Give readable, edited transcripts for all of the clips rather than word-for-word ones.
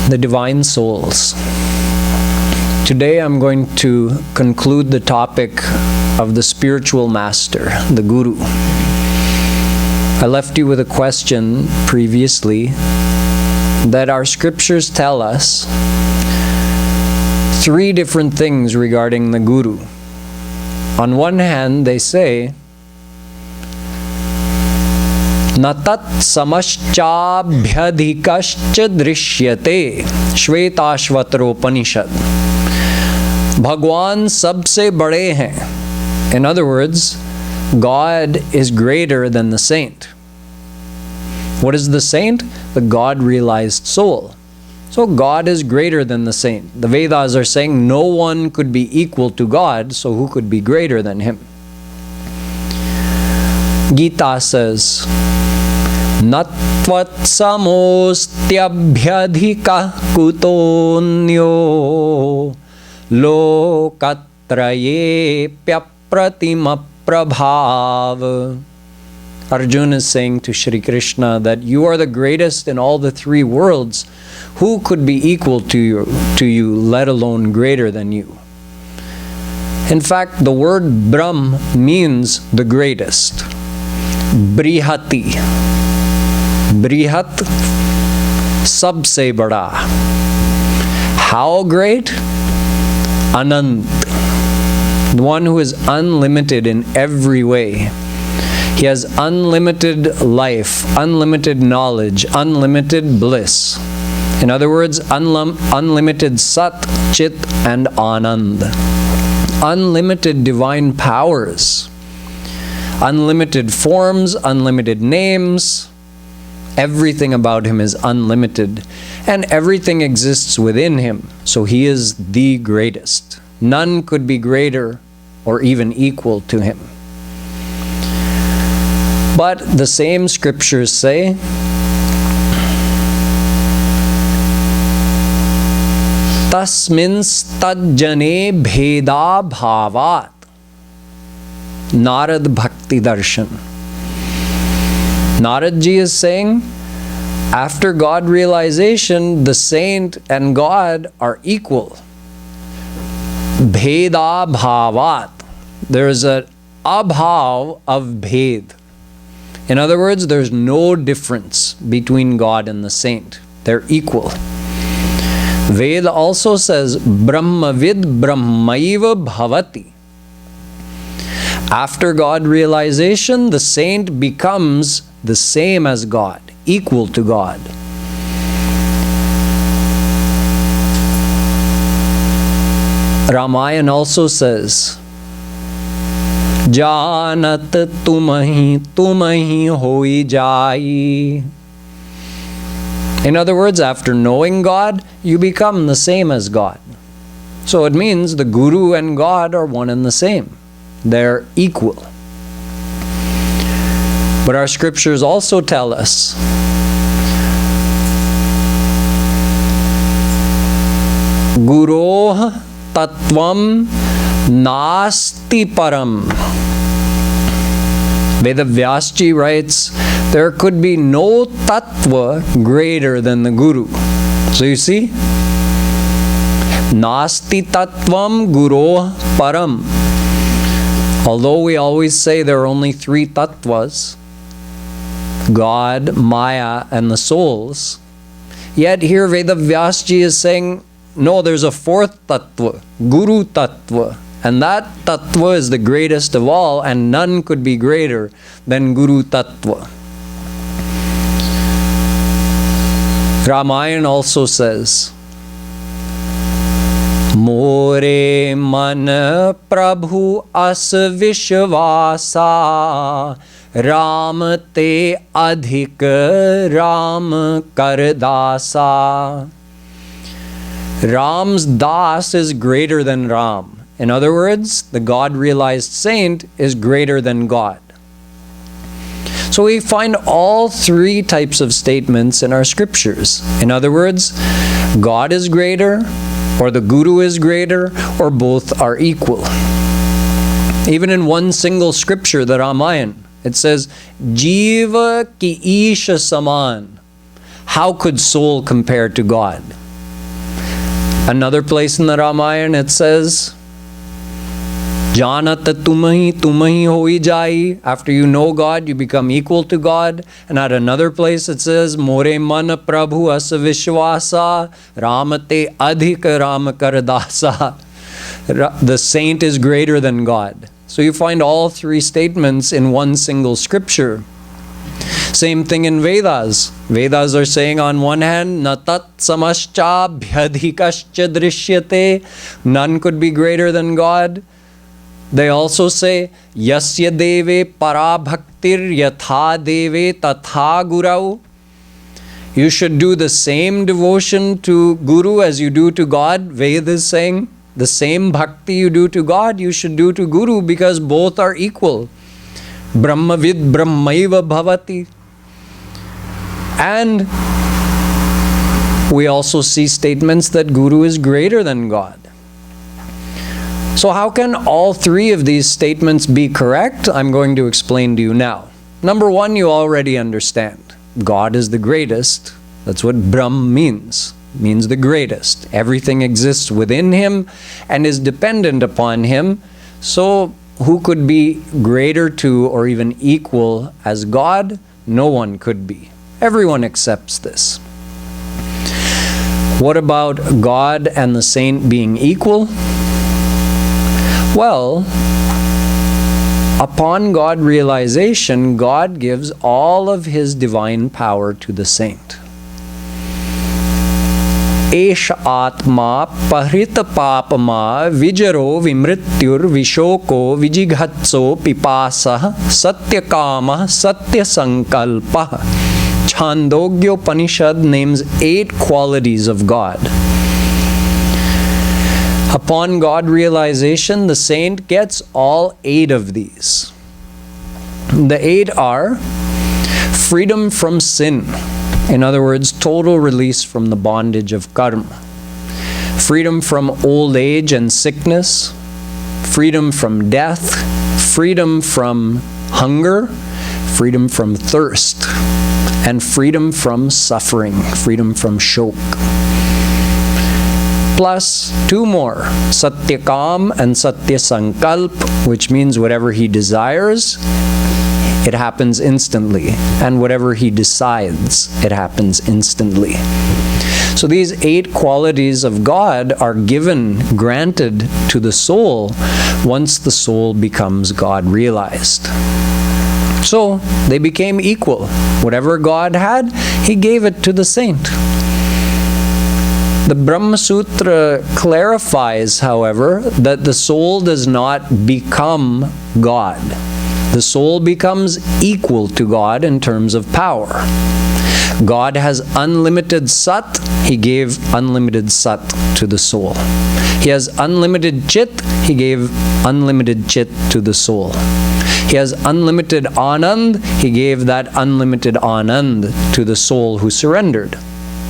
the divine souls. Today I'm going to conclude the topic of the spiritual master, the Guru. I left you with a question previously that our scriptures tell us three different things regarding the Guru. On one hand, they say, Natat samaschabhyadhikascha drishyate Shvetashvataropanishad. Bhagwan sabse bade hain. In other words, God is greater than the saint. What is the saint? The God-realized soul. So God is greater than the saint. The Vedas are saying no one could be equal to God, so who could be greater than him? Gita says, Natvat samostyabhyadhika kutonyo lokatraye pratima prabhav. Arjuna is saying to Shri Krishna that you are the greatest in all the three worlds. Who could be equal to you, let alone greater than you? In fact, the word Brahm means the greatest. Brihati. Brihat, sabse bada. How great? Anant. The one who is unlimited in every way. He has unlimited life, unlimited knowledge, unlimited bliss. In other words, unlimited Sat, Chit, and Anand. Unlimited divine powers. Unlimited forms, unlimited names. Everything about him is unlimited. And everything exists within him. So he is the greatest. None could be greater or even equal to him. But the same scriptures say, Tasminstadjane bheda bhavat Narad Bhakti Darshan. Naradji is saying, after God realization, the saint and God are equal. Bheda bhavat. There is an abhav of bhed. In other words, there's no difference between God and the saint. They're equal. Veda also says, Brahmavid Brahmaiva Bhavati. After God realization, the saint becomes the same as God, equal to God. Ramayana also says, Janat tumahi hoi jai. In other words, after knowing God, you become the same as God. So it means the Guru and God are one and the same. They're equal. But our scriptures also tell us Guroh Tattvam Nasti Param. Vedavyasji writes, there could be no tattva greater than the Guru. So you see, Nasti Tattvam Guroh Param. Although we always say there are only three tattvas, God, Maya, and the souls, yet here Vedavyasji is saying, no, there's a fourth tattva, Guru tattva. And that tattva is the greatest of all, and none could be greater than Guru tattva. Ramayana also says, More man prabhu as vishvasa Ram te adhik Ram kardasa. Ram's das is greater than Ram. In other words, the God-realized saint is greater than God. So we find all three types of statements in our scriptures. In other words, God is greater, or the Guru is greater, or both are equal. Even in one single scripture, the Ramayana, it says, Jiva ki isha saman. How could soul compare to God? Another place in the Ramayana it says, Janat tumahi hoi jai. After you know God, you become equal to God. And at another place it says, More man prabhu asa vishwasa, ramate adhika ram kardasa. The saint is greater than God. So you find all three statements in one single scripture. Same thing in Vedas. Vedas are saying on one hand, Natat samascha bhyadhikascha drishyate. None could be greater than God. They also say, Yasya deve parabhaktir yatha deve tatha gurau. You should do the same devotion to Guru as you do to God. Ved is saying, the same bhakti you do to God, you should do to Guru, because both are equal. Brahmavid brahmaiva bhavati. And we also see statements that Guru is greater than God. So how can all three of these statements be correct? I'm going to explain to you now. Number one, you already understand. God is the greatest. That's what Brahm means the greatest. Everything exists within Him and is dependent upon Him. So who could be greater to or even equal as God? No one could be. Everyone accepts this. What about God and the saint being equal? Well, upon God realization, God gives all of His divine power to the saint. Esha atma pahrita papama vijaro vimrityur vishoko vijighatso pipasa satyakama satyasankalpa. Chandogya Upanishad names 8 qualities of God. Upon God realization, the saint gets all 8 of these. The 8 are freedom from sin. In other words, total release from the bondage of karma. Freedom from old age and sickness. Freedom from death. Freedom from hunger. Freedom from thirst. And freedom from suffering. Freedom from shok. Plus 2 more, Satyakam and Satyasankalp, which means whatever he desires, it happens instantly. And whatever he decides, it happens instantly. So these 8 qualities of God are granted to the soul once the soul becomes God realized. So they became equal. Whatever God had, He gave it to the saint. The Brahma Sutra clarifies, however, that the soul does not become God. The soul becomes equal to God in terms of power. God has unlimited sat, He gave unlimited sat to the soul. He has unlimited chit, He gave unlimited chit to the soul. He has unlimited anand, He gave that unlimited anand to the soul who surrendered,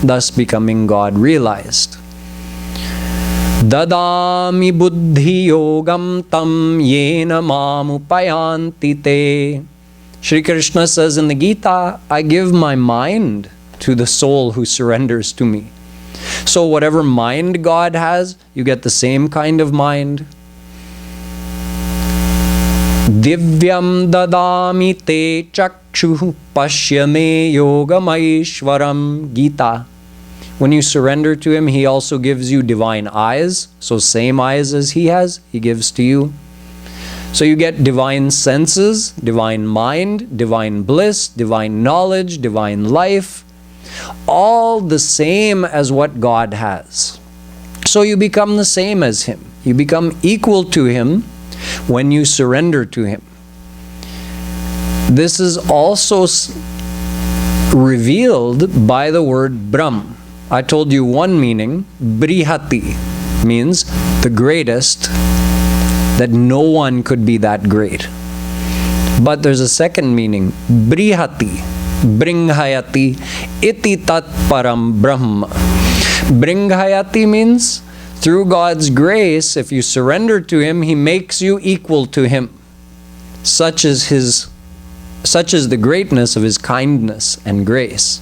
thus becoming God realized. Dadami buddhi yogam tam yena mamupayanti te. Shri Krishna says in the Gita, I give my mind to the soul who surrenders to me. So whatever mind God has, you get the same kind of mind. Divyam dadami te chakshu pashyame yogamaishwaram. Gita. When you surrender to Him, He also gives you divine eyes. So same eyes as He has, He gives to you. So you get divine senses, divine mind, divine bliss, divine knowledge, divine life. All the same as what God has. So you become the same as Him. You become equal to Him when you surrender to Him. This is also revealed by the word Brahm. I told you one meaning. Brihati means the greatest, that no one could be that great. But there's a second meaning. Brihati, Bringhayati, iti tat param Brahma. Bringhayati means through God's grace, if you surrender to Him, He makes you equal to Him. Such is the greatness of His kindness and grace.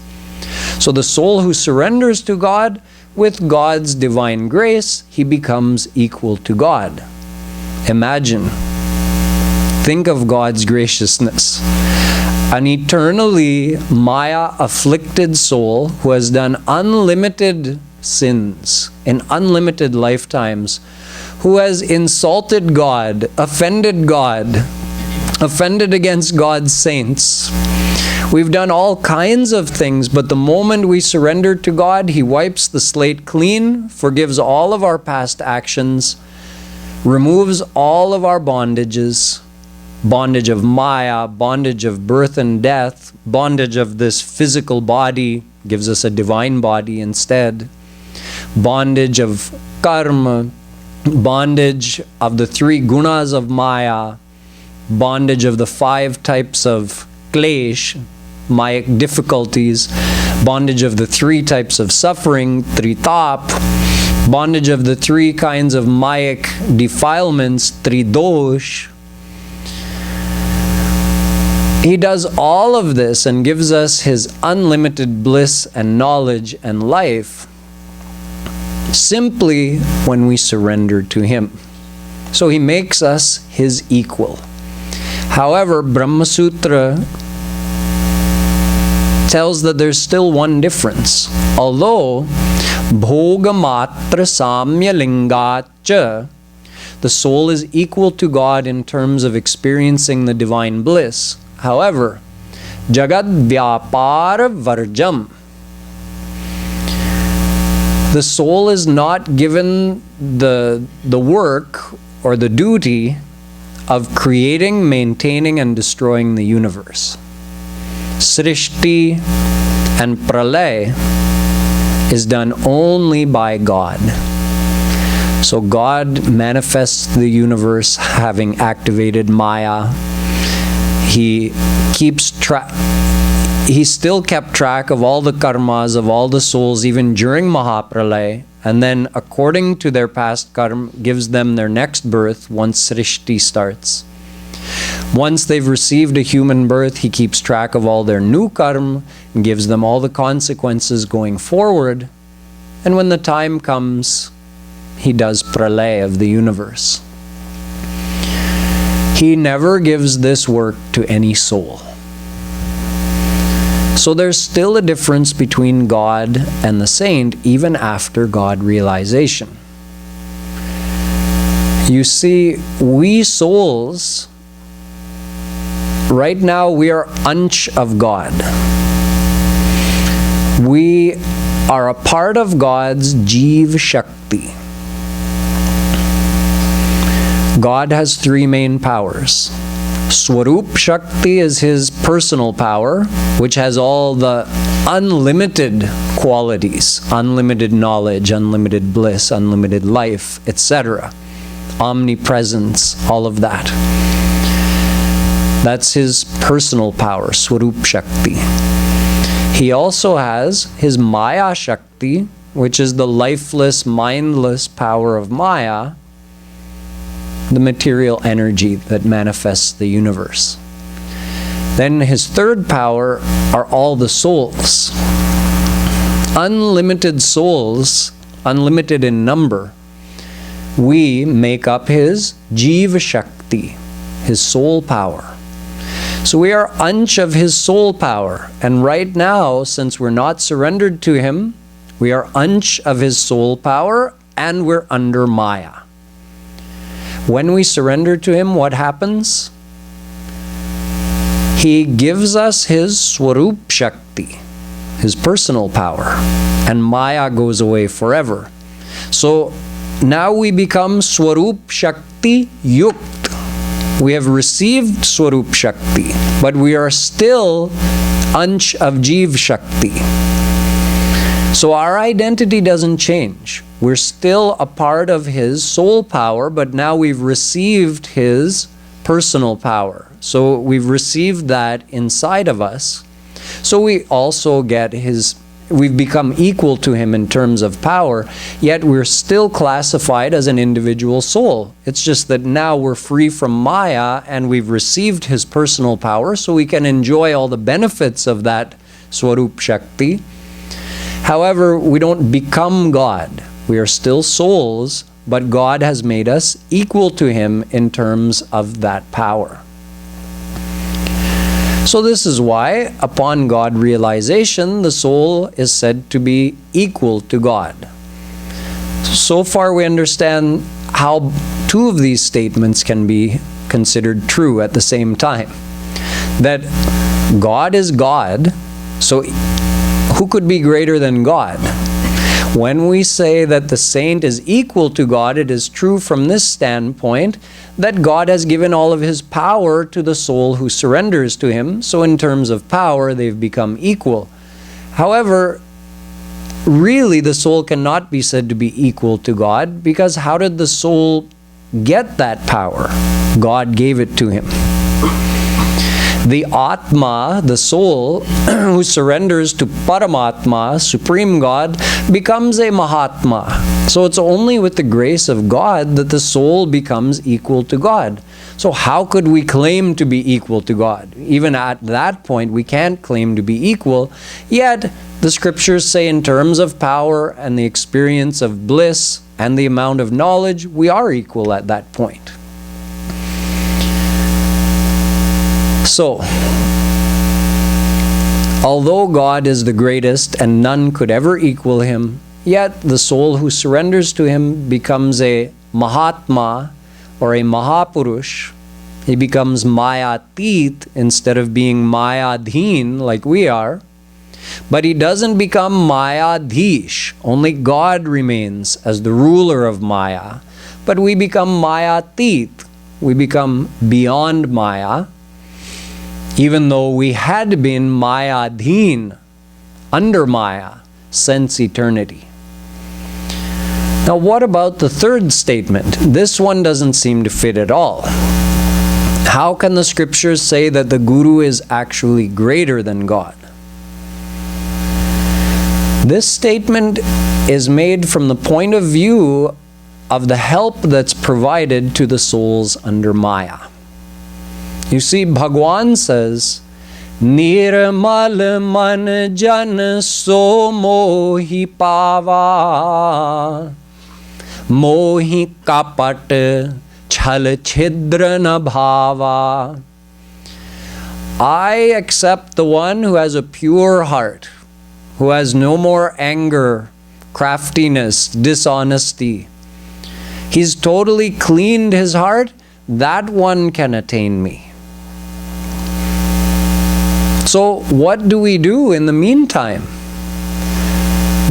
So the soul who surrenders to God with God's divine grace, he becomes equal to God. Imagine. Think of God's graciousness. An eternally Maya-afflicted soul who has done unlimited sins in unlimited lifetimes, who has insulted God, offended against God's saints. We've done all kinds of things, but the moment we surrender to God, he wipes the slate clean, forgives all of our past actions, removes all of our bondages, bondage of Maya, bondage of birth and death, bondage of this physical body, gives us a divine body instead, bondage of karma, bondage of the 3 gunas of Maya, bondage of the 5 types of klesh, Mayic difficulties, bondage of the 3 types of suffering, tritap, bondage of the 3 kinds of Mayic defilements, tridosh. He does all of this and gives us his unlimited bliss and knowledge and life simply when we surrender to him. So he makes us his equal. However, Brahma Sutra tells that there's still one difference. Although bhogamatra samya lingacha, the soul is equal to God in terms of experiencing the divine bliss. However, jagad vyapara varjam, the soul is not given the work or the duty of creating, maintaining, and destroying the universe. Srishti and pralay is done only by God. So God manifests the universe having activated Maya. He still kept track of all the karmas of all the souls even during Mahapralay, and then according to their past karma gives them their next birth once Srishti starts. Once they've received a human birth, he keeps track of all their new karma and gives them all the consequences going forward. And when the time comes, he does pralay of the universe. He never gives this work to any soul. So there's still a difference between God and the saint even after God realization. You see, we souls, right now we are ansh of God. We are a part of God's Jeev Shakti. God has 3 main powers. Swarup Shakti is his personal power, which has all the unlimited qualities, unlimited knowledge, unlimited bliss, unlimited life, etc. Omnipresence, all of that. That's his personal power, Swarup Shakti. He also has his Maya Shakti, which is the lifeless, mindless power of Maya, the material energy that manifests the universe. Then his third power are all the souls. Unlimited souls, unlimited in number. We make up his Jiva Shakti, his soul power. So we are ansh of his soul power. And right now, since we're not surrendered to him, we are ansh of his soul power and we're under Maya. When we surrender to him, what happens? He gives us his Swarup Shakti, his personal power, and Maya goes away forever. So now we become Swarup Shakti Yukt. We have received Swarup Shakti, but we are still ansh of Jeev Shakti. So our identity doesn't change. We're still a part of his soul power, but now we've received his personal power. So we've received that inside of us. So we also get we've become equal to him in terms of power, yet we're still classified as an individual soul. It's just that now we're free from Maya and we've received his personal power, so we can enjoy all the benefits of that Swarup Shakti. However, we don't become God. We are still souls, but God has made us equal to Him in terms of that power. So this is why, upon God realization, the soul is said to be equal to God. So far we understand how two of these statements can be considered true at the same time. That God is God, so who could be greater than God? When we say that the saint is equal to God, it is true from this standpoint that God has given all of His power to the soul who surrenders to Him. So in terms of power, they've become equal. However, really the soul cannot be said to be equal to God, because how did the soul get that power? God gave it to him. The Atma, the soul, who surrenders to Paramatma, Supreme God, becomes a Mahatma. So it's only with the grace of God that the soul becomes equal to God. So how could we claim to be equal to God? Even at that point, we can't claim to be equal. Yet, the scriptures say in terms of power and the experience of bliss and the amount of knowledge, we are equal at that point. So, although God is the greatest and none could ever equal Him, yet the soul who surrenders to Him becomes a Mahatma or a Mahapurush. He becomes Mayatit instead of being Mayadheen like we are. But he doesn't become Mayadhish. Only God remains as the ruler of Maya. But we become Mayatit. We become beyond Maya, even though we had been Mayadheen, under Maya, since eternity. Now what about the third statement? This one doesn't seem to fit at all. How can the scriptures say that the Guru is actually greater than God? This statement is made from the point of view of the help that's provided to the souls under Maya. You see, Bhagwan says, Nirmal man jan so mohi pava, mohi kapat chhal chhidra na bhava. I accept the one who has a pure heart, who has no more anger, craftiness, dishonesty. He's totally cleaned his heart. That one can attain me. So what do we do in the meantime?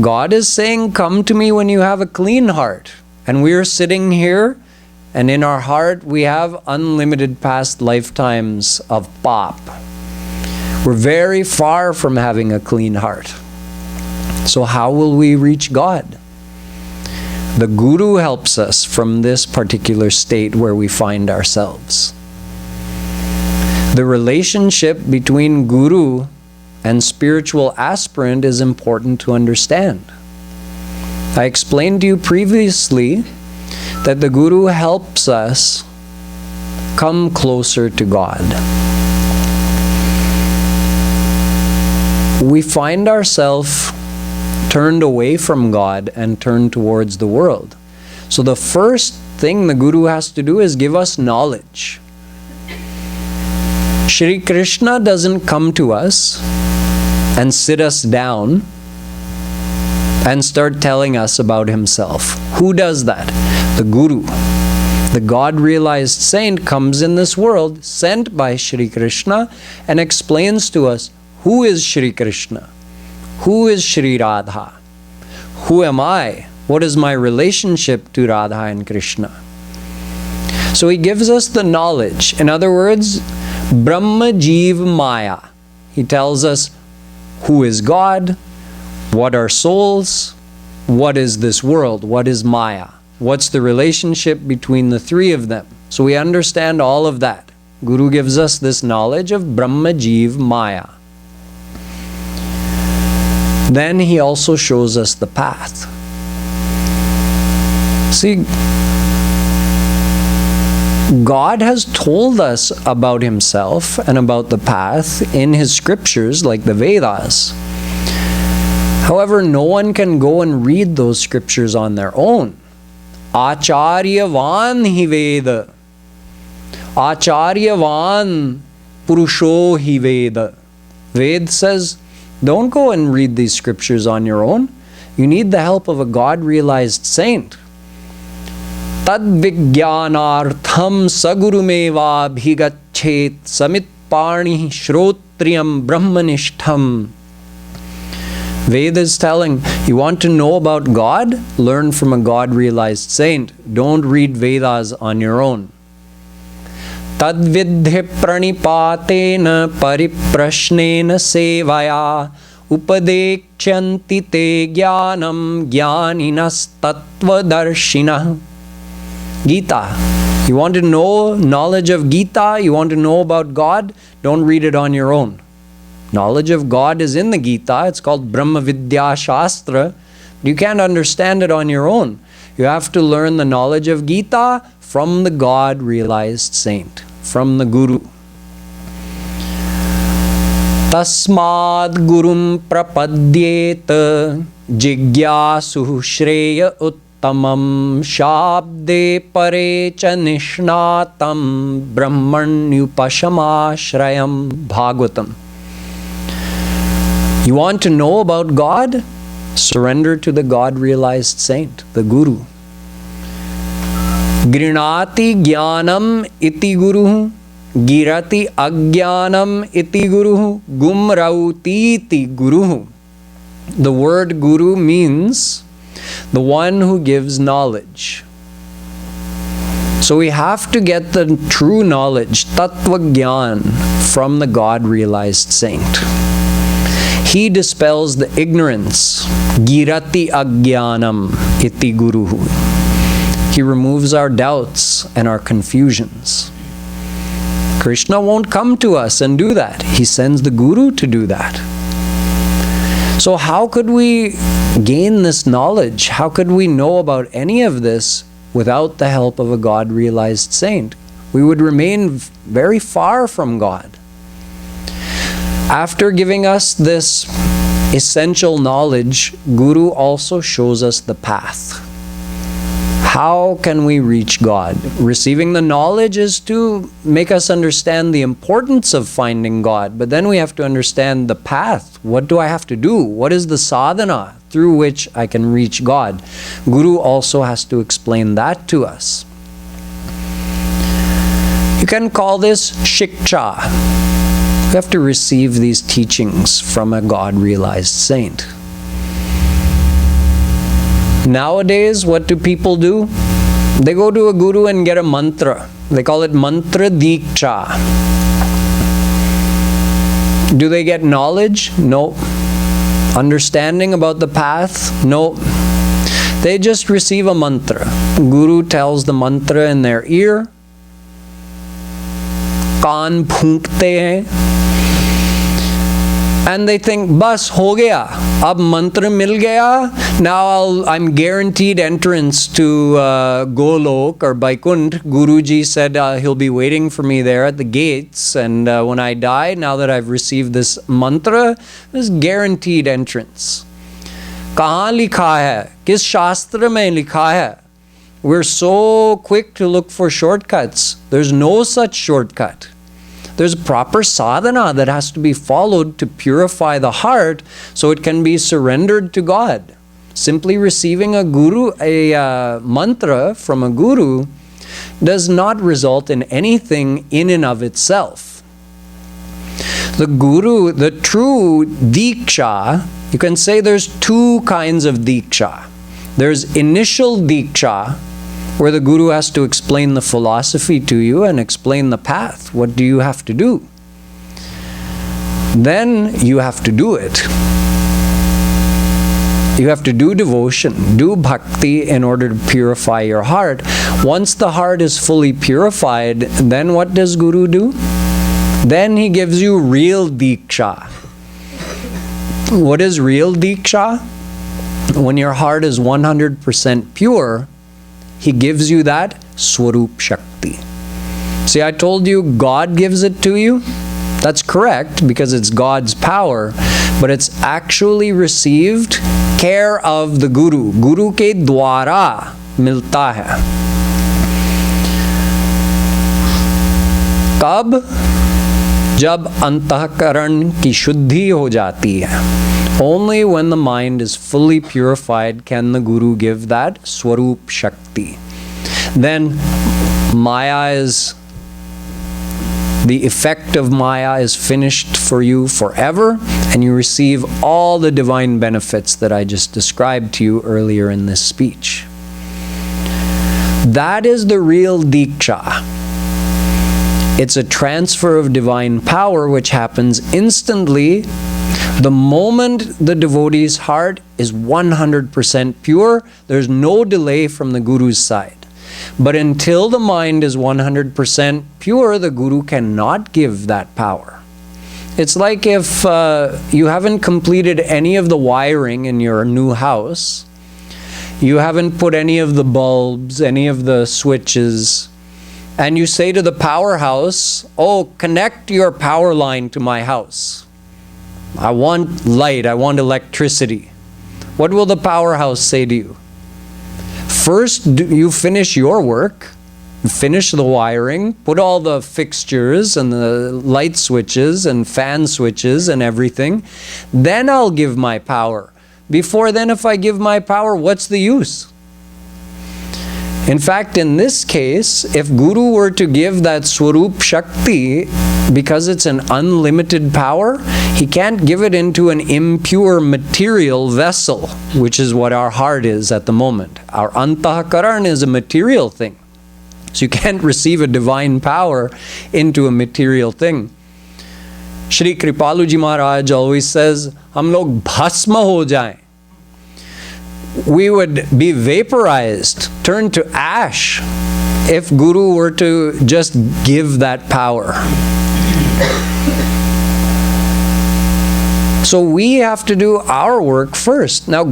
God is saying, come to me when you have a clean heart. And we are sitting here, and in our heart we have unlimited past lifetimes of pap. We're very far from having a clean heart. So how will we reach God? The Guru helps us from this particular state where we find ourselves. The relationship between Guru and spiritual aspirant is important to understand. I explained to you previously that the Guru helps us come closer to God. We find ourselves turned away from God and turned towards the world. So the first thing the Guru has to do is give us knowledge. Shri Krishna doesn't come to us and sit us down and start telling us about himself. Who does that? The Guru. The God-realized saint comes in this world, sent by Shri Krishna, and explains to us, who is Shri Krishna? Who is Shri Radha? Who am I? What is my relationship to Radha and Krishna? So he gives us the knowledge. In other words, Brahma Jeev Maya. He tells us who is God, what are souls, what is this world, what is Maya, what's the relationship between the three of them. So we understand all of that. Guru gives us this knowledge of Brahma Jeev Maya. Then he also shows us the path. See, God has told us about himself and about the path in his scriptures like the Vedas. However, no one can go and read those scriptures on their own. Acharyavan hi Veda. Acharyavan Purusho hi Veda. Ved says, don't go and read these scriptures on your own. You need the help of a God-realized saint. Tad vijnanartham sagurumeva bhigachet samitparni shrotriyam brahmanishtham. Veda is telling, you want to know about God? Learn from a God-realized saint. Don't read Vedas on your own. Tadvidhi pranipatena pariprashnena sevaya upadekchanti te jnanam jnaninas tattvadarshina. Gita. You want to know knowledge of Gita? You want to know about God? Don't read it on your own. Knowledge of God is in the Gita. It's called Brahma Vidya Shastra. You can't understand it on your own. You have to learn the knowledge of Gita from the God-realized saint, from the Guru. Tasmad gurum prapadyeta jigyasu shreya uttamam shabde pare cha nishnatam brahmanyupashamashrayam. Bhagavatam. You want to know about God? Surrender to the God-realized saint, the Guru. Grinati jnanam iti guru, girati ajnanam iti guru, gumrauti iti guru. The word Guru means the one who gives knowledge. So we have to get the true knowledge, tattva jnana, from the God-realized saint. He dispels the ignorance. Girati ajnanam iti guruhu. He removes our doubts and our confusions. Krishna won't come to us and do that. He sends the Guru to do that. So how could we gain this knowledge? How could we know about any of this without the help of a God-realized saint? We would remain very far from God. After giving us this essential knowledge, Guru also shows us the path. How can we reach God? Receiving the knowledge is to make us understand the importance of finding God, but then we have to understand the path. What do I have to do? What is the sadhana through which I can reach God? Guru also has to explain that to us. You can call this shiksha. You have to receive these teachings from a God-realized saint. Nowadays, what do people do? They go to a guru and get a mantra. They call it mantra diksha. Do they get knowledge? No. Understanding about the path? No. They just receive a mantra. Guru tells the mantra in their ear. Kaan phoonkte hain. And they think, bas ho gaya, ab mantra mil gaya, now I'm guaranteed entrance to Golok or Vaikunt. Guruji said he'll be waiting for me there at the gates, and when I die, now that I've received this mantra, this guaranteed entrance. Kahan likha hai? Kis shastra mein likha hai? We're so quick to look for shortcuts. There's no such shortcut. There's proper sadhana that has to be followed to purify the heart so it can be surrendered to God. Simply receiving a mantra from a guru does not result in anything in and of itself. The guru, the true diksha, you can say there's two kinds of diksha. There's initial diksha, where the guru has to explain the philosophy to you and explain the path. What do you have to do? Then you have to do it. You have to do devotion, do bhakti in order to purify your heart. Once the heart is fully purified, then what does Guru do? Then he gives you real diksha. What is real diksha? When your heart is 100% pure, he gives you that Swarup Shakti. See, I told you God gives it to you. That's correct because it's God's power. but it's actually received care of the Guru. Guru ke dwara milta hai. Kab? Jab antahkaran ki shuddhi ho jati hai. Only when the mind is fully purified can the Guru give that Swarup Shakti. Then Maya is, the effect of Maya is finished for you forever, and you receive all the divine benefits that I just described to you earlier in this speech. That is the real Diksha. It's a transfer of divine power which happens instantly the moment the devotee's heart is 100% pure. There's no delay from the Guru's side. But until the mind is 100% pure, the Guru cannot give that power. It's like if you haven't completed any of the wiring in your new house, you haven't put any of the bulbs, any of the switches, and you say to the powerhouse, oh, connect your power line to my house. I want light, I want electricity. What will the powerhouse say to you? First, you finish your work, finish the wiring, put all the fixtures and the light switches and fan switches and everything. Then I'll give my power. Before then, if I give my power, what's the use? In fact, in this case, if Guru were to give that Swarup Shakti, because it's an unlimited power, he can't give it into an impure material vessel, which is what our heart is at the moment. Our antahkaran is a material thing. So you can't receive a divine power into a material thing. Shri Kripaluji Maharaj always says, "Hum log bhasma ho jaye." We would be vaporized, turned to ash, if Guru were to just give that power. So we have to do our work first. Now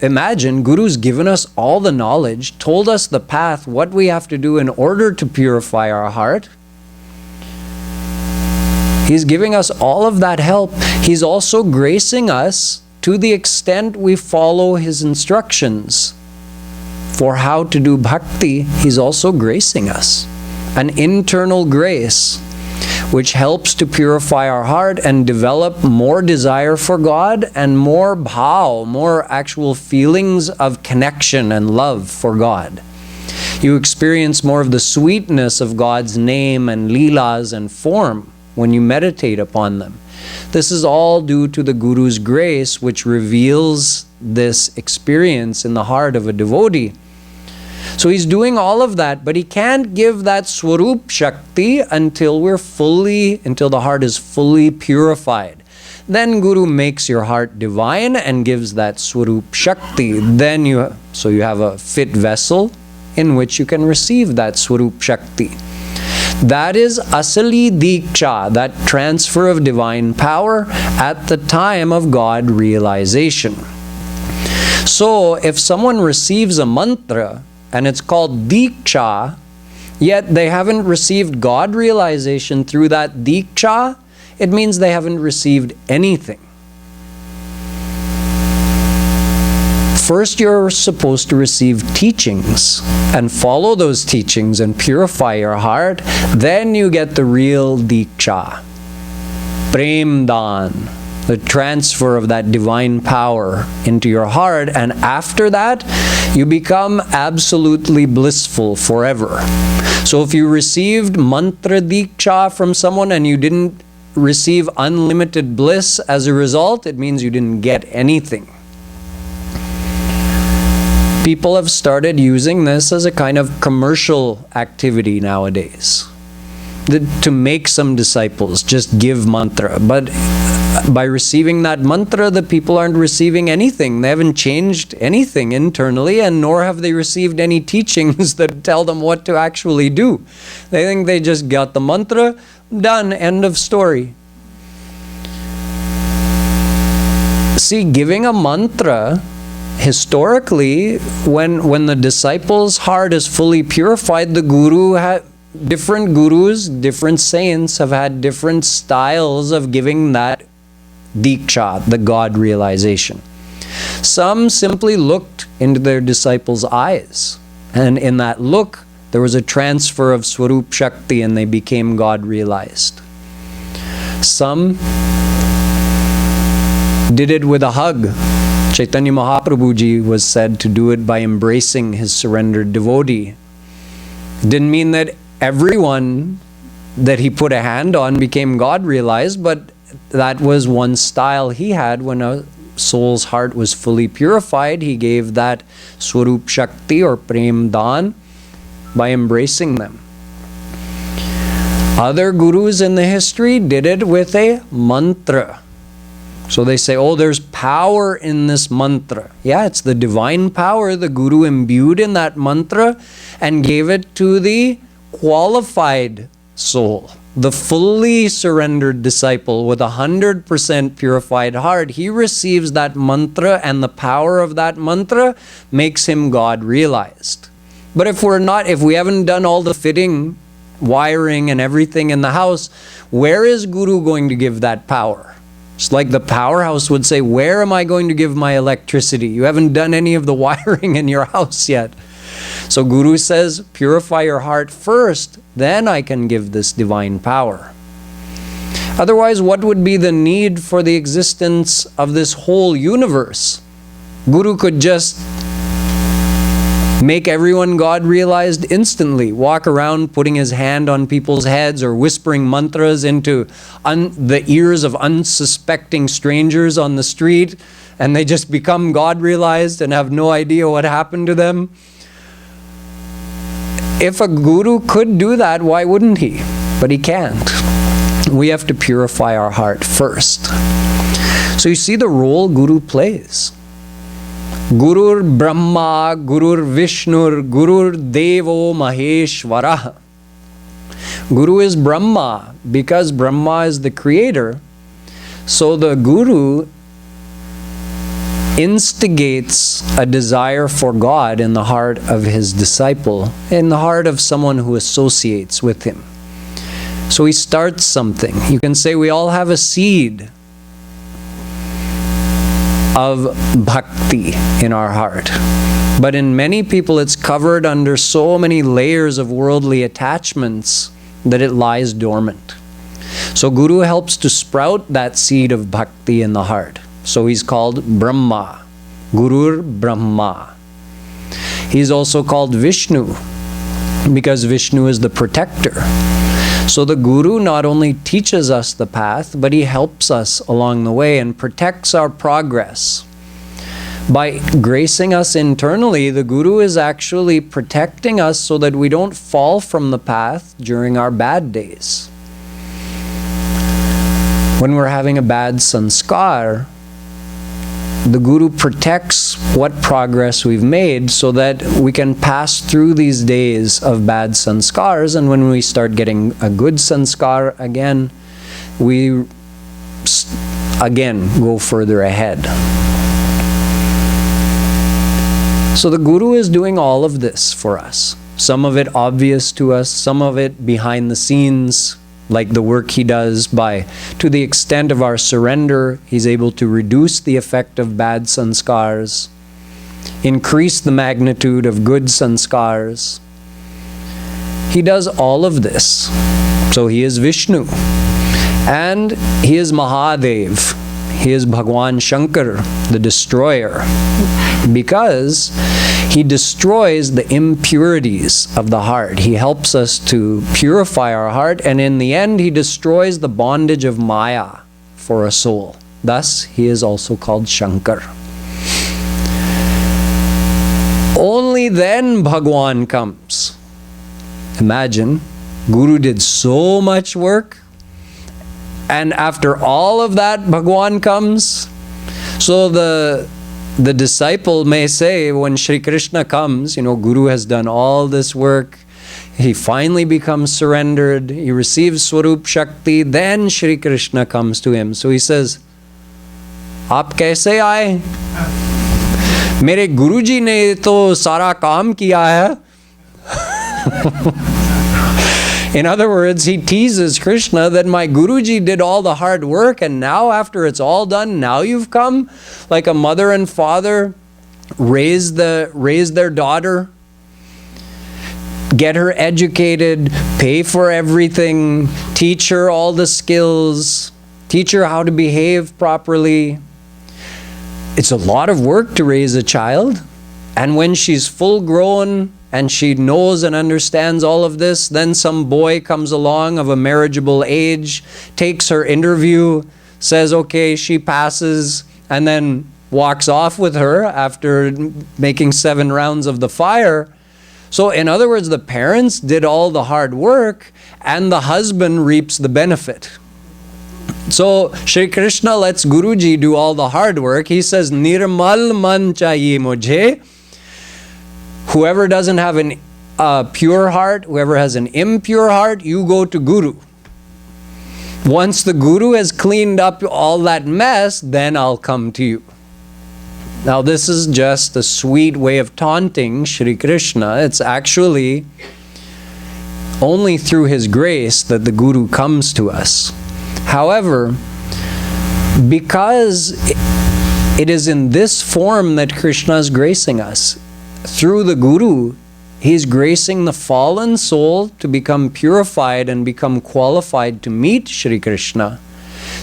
imagine Guru's given us all the knowledge, told us the path, what we have to do in order to purify our heart. He's giving us all of that help. He's also gracing us to the extent we follow his instructions for how to do bhakti. He's also gracing us. An internal grace which helps to purify our heart and develop more desire for God and more bhav, more actual feelings of connection and love for God. You experience more of the sweetness of God's name and leelas and form when you meditate upon them. This is all due to the Guru's grace, which reveals this experience in the heart of a devotee. So he's doing all of that, but he can't give that Swarup Shakti until the heart is fully purified. Then Guru makes your heart divine and gives that Swarup Shakti. So you have a fit vessel in which you can receive that Swarup Shakti. That is Asali Diksha, that transfer of divine power at the time of God realization. So if someone receives a mantra and it's called Diksha, yet they haven't received God realization through that Diksha, it means they haven't received anything. First, you're supposed to receive teachings and follow those teachings and purify your heart. Then you get the real Diksha. Prem Dan, the transfer of that divine power into your heart. And after that, you become absolutely blissful forever. So if you received mantra Diksha from someone and you didn't receive unlimited bliss as a result, it means you didn't get anything. People have started using this as a kind of commercial activity nowadays. To make some disciples, just give mantra. But by receiving that mantra, the people aren't receiving anything. They haven't changed anything internally, and nor have they received any teachings that tell them what to actually do. They think they just got the mantra, done, end of story. See, giving a mantra, historically, when the disciple's heart is fully purified, the guru different gurus, different saints have had different styles of giving that Diksha, the God realization. Some simply looked into their disciples' eyes, and in that look, there was a transfer of Swarup Shakti and they became God realized. Some did it with a hug. Chaitanya Mahaprabhuji was said to do it by embracing his surrendered devotee. Didn't mean that everyone that he put a hand on became God realized, but that was one style he had. When a soul's heart was fully purified, he gave that Swarup Shakti or Prem Dan by embracing them. Other gurus in the history did it with a mantra. So they say, oh, there's power in this mantra. Yeah, it's the divine power the guru imbued in that mantra and gave it to the qualified soul, the fully surrendered disciple with 100% purified heart. He receives that mantra, and the power of that mantra makes him God realized. But if we haven't done all the fitting, wiring and everything in the house, where is Guru going to give that power? It's like the powerhouse would say, where am I going to give my electricity? You haven't done any of the wiring in your house yet. So Guru says, purify your heart first, then I can give this divine power. Otherwise, what would be the need for the existence of this whole universe? Guru could just make everyone God realized instantly, walk around putting his hand on people's heads or whispering mantras into the ears of unsuspecting strangers on the street, and they just become God realized and have no idea what happened to them. If a guru could do that, why wouldn't he? But he can't. We have to purify our heart first. So you see the role Guru plays. Gurur Brahma, Gurur Vishnur, Gurur Devo Maheshwara. Guru is Brahma because Brahma is the creator. So the Guru instigates a desire for God in the heart of his disciple, in the heart of someone who associates with him. So he starts something. You can say we all have a seed of bhakti in our heart. But in many people it's covered under so many layers of worldly attachments that it lies dormant. So Guru helps to sprout that seed of bhakti in the heart. So he's called Brahma, Gurur Brahma. He's also called Vishnu because Vishnu is the protector. So the Guru not only teaches us the path, but he helps us along the way and protects our progress. By gracing us internally, the Guru is actually protecting us so that we don't fall from the path during our bad days. When we're having a bad sanskar, the Guru protects what progress we've made so that we can pass through these days of bad sanskars, and when we start getting a good sanskar again, we again go further ahead. So the Guru is doing all of this for us. Some of it obvious to us, some of it behind the scenes, like the work he does to the extent of our surrender, he's able to reduce the effect of bad sanskars, increase the magnitude of good sanskars. He does all of this. So he is Vishnu. And he is Mahadev. He is Bhagwan Shankar, the destroyer. Because he destroys the impurities of the heart. He helps us to purify our heart, and in the end he destroys the bondage of Maya for a soul. Thus, he is also called Shankar. Only then Bhagwan comes. Imagine, Guru did so much work, and after all of that, Bhagwan comes. So the disciple may say, when Shri Krishna comes, Guru has done all this work, he finally becomes surrendered, he receives Swarup Shakti, then Shri Krishna comes to him. So he says, "Aap kaise aaye? Mere Guruji ne to sara kaam kiya hai." In other words, he teases Krishna that my Guruji did all the hard work, and now after it's all done, now you've come? Like a mother and father raise their daughter, get her educated, pay for everything, teach her all the skills, teach her how to behave properly. It's a lot of work to raise a child. And when she's full grown and she knows and understands all of this, then some boy comes along of a marriageable age, takes her interview, says, okay, she passes, and then walks off with her after making 7 rounds of the fire. So in other words, the parents did all the hard work and the husband reaps the benefit. So Shri Krishna lets Guruji do all the hard work. He says, Nirmal man chahiye mujhe. Whoever doesn't have a pure heart, whoever has an impure heart, you go to Guru. Once the Guru has cleaned up all that mess, then I'll come to you. Now this is just a sweet way of taunting Shri Krishna. It's actually only through his grace that the Guru comes to us. However, because it is in this form that Krishna is gracing us, through the Guru, he's gracing the fallen soul to become purified and become qualified to meet Shri Krishna.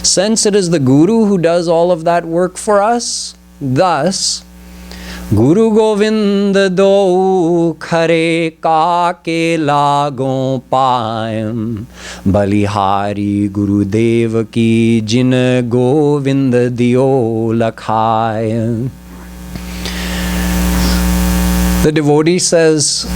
Since it is the Guru who does all of that work for us, thus, Guru Govind do khare kaake lagon paayam balihari Guru Dev ki jin Govind diyo lakhayam. The devotee says,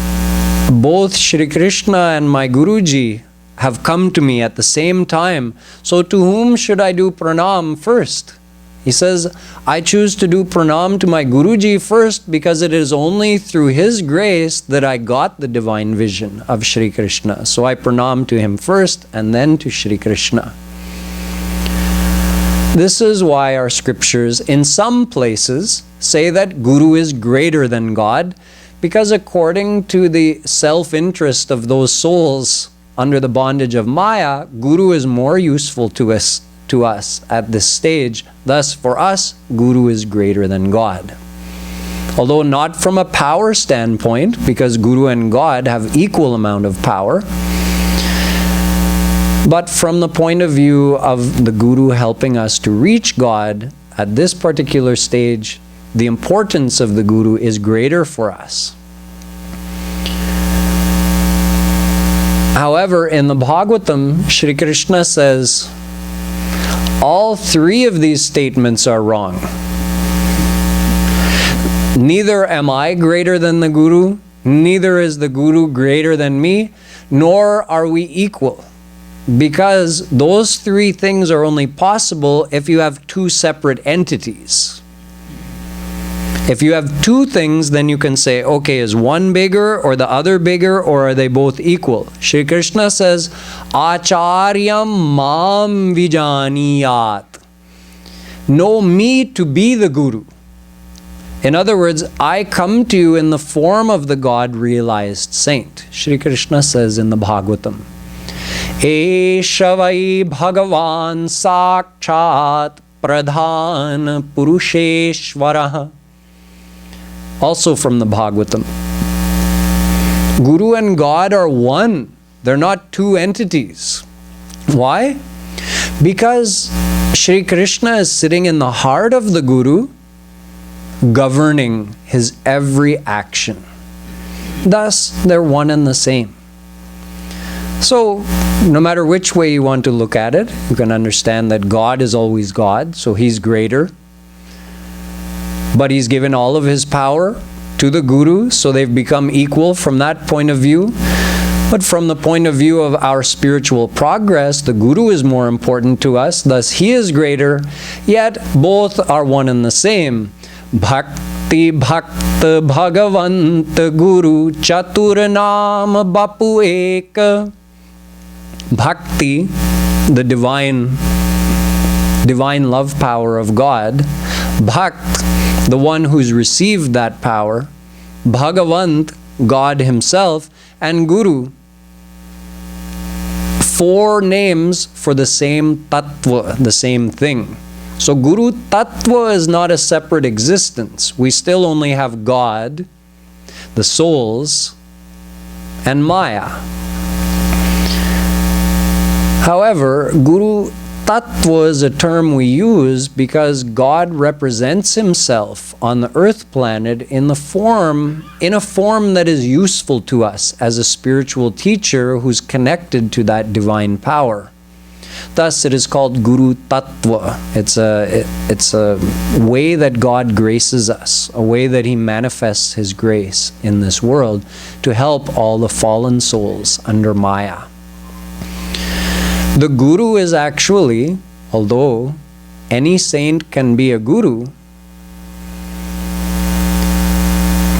both Shri Krishna and my Guruji have come to me at the same time. So to whom should I do pranam first? He says, I choose to do pranam to my Guruji first because it is only through his grace that I got the divine vision of Shri Krishna. So I pranam to him first and then to Shri Krishna. This is why our scriptures in some places say that Guru is greater than God, because according to the self-interest of those souls under the bondage of Maya, Guru is more useful to us at this stage. Thus, for us, Guru is greater than God. Although not from a power standpoint, because Guru and God have equal amount of power, but from the point of view of the Guru helping us to reach God at this particular stage, the importance of the Guru is greater for us. However, in the Bhagavatam, Shri Krishna says, all 3 of these statements are wrong. Neither am I greater than the Guru, neither is the Guru greater than me, nor are we equal. Because those 3 things are only possible if you have 2 separate entities. If you have 2 things, then you can say, okay, is one bigger or the other bigger, or are they both equal? Shri Krishna says, Acharyam mam vijaniyat. Know me to be the Guru. In other words, I come to you in the form of the God-realized saint. Shri Krishna says in the Bhagavatam, Eshavai Bhagavan Sakshat Pradhan Purusheshwaraha. Also from the Bhagavatam. Guru and God are one. They're not 2 entities. Why? Because Shri Krishna is sitting in the heart of the Guru, governing his every action. Thus, they're one and the same. So, no matter which way you want to look at it, you can understand that God is always God, so he's greater. But he's given all of his power to the Guru, so they've become equal from that point of view. But from the point of view of our spiritual progress, the Guru is more important to us, thus he is greater, yet both are one and the same. Bhakti Bhakta Bhagavant Guru Chatur Nam Bapu Ek. Bhakti, the divine love power of God. Bhakt, the one who's received that power. Bhagavant, God himself. And Guru, 4 names for the same tattva, the same thing. So Guru Tattva is not a separate existence. We still only have God, the souls, and Maya. However, Guru Tattva is a term we use because God represents himself on the earth planet in a form that is useful to us as a spiritual teacher who's connected to that divine power. Thus, it is called Guru Tattva. It's a way that God graces us, a way that he manifests his grace in this world to help all the fallen souls under Maya. The Guru is actually, although any saint can be a Guru,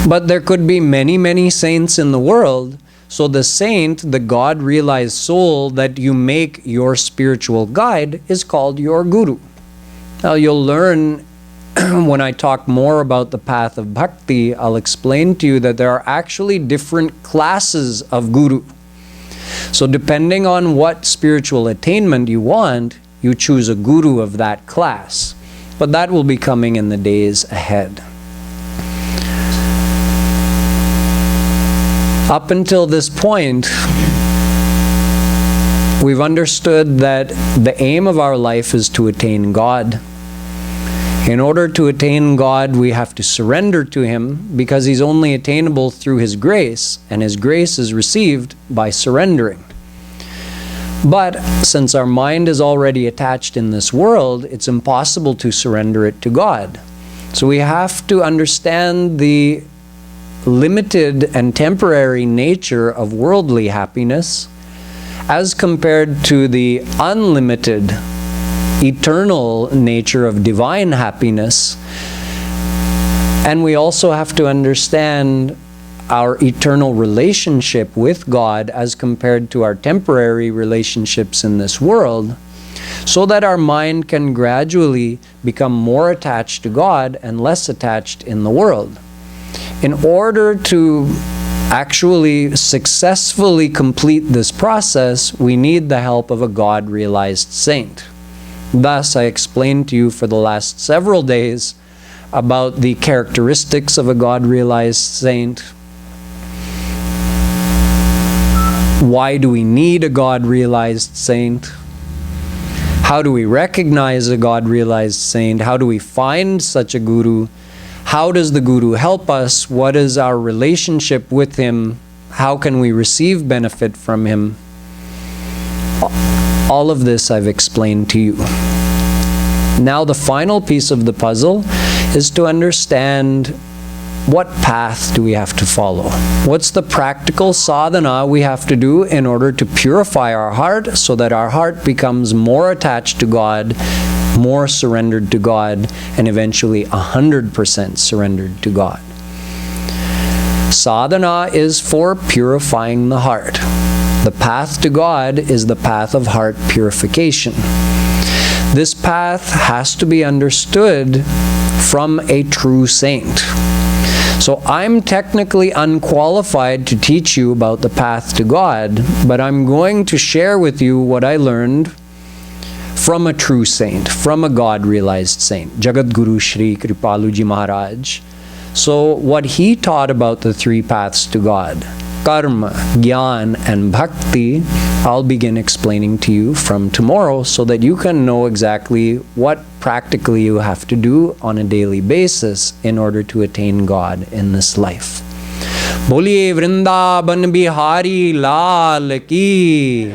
but there could be many, many saints in the world. So the saint, the God-realized soul that you make your spiritual guide, is called your Guru. Now you'll learn when I talk more about the path of bhakti, I'll explain to you that there are actually different classes of Guru. So depending on what spiritual attainment you want, you choose a Guru of that class. But that will be coming in the days ahead. Up until this point, we've understood that the aim of our life is to attain God. In order to attain God, we have to surrender to him because he's only attainable through his grace, and his grace is received by surrendering. But since our mind is already attached in this world, it's impossible to surrender it to God. So we have to understand the limited and temporary nature of worldly happiness as compared to the unlimited, eternal nature of divine happiness. And we also have to understand our eternal relationship with God as compared to our temporary relationships in this world, so that our mind can gradually become more attached to God and less attached in the world. In order to actually successfully complete this process, we need the help of a God-realized saint. Thus, I explained to you for the last several days about the characteristics of a God-realized saint. Why do we need a God-realized saint? How do we recognize a God-realized saint? How do we find such a Guru? How does the Guru help us? What is our relationship with him? How can we receive benefit from him? All of this I've explained to you. Now the final piece of the puzzle is to understand what path do we have to follow? What's the practical sadhana we have to do in order to purify our heart so that our heart becomes more attached to God, more surrendered to God, and eventually 100% surrendered to God? Sadhana is for purifying the heart. The path to God is the path of heart purification. This path has to be understood from a true saint. So I'm technically unqualified to teach you about the path to God, but I'm going to share with you what I learned from a true saint, from a God-realized saint, Jagadguru Shree Kripaluji Maharaj. So what he taught about the 3 paths to God, karma, jnana, and bhakti, I'll begin explaining to you from tomorrow so that you can know exactly what practically you have to do on a daily basis in order to attain God in this life. Boliye Vrindavan Bihari Lal Ki.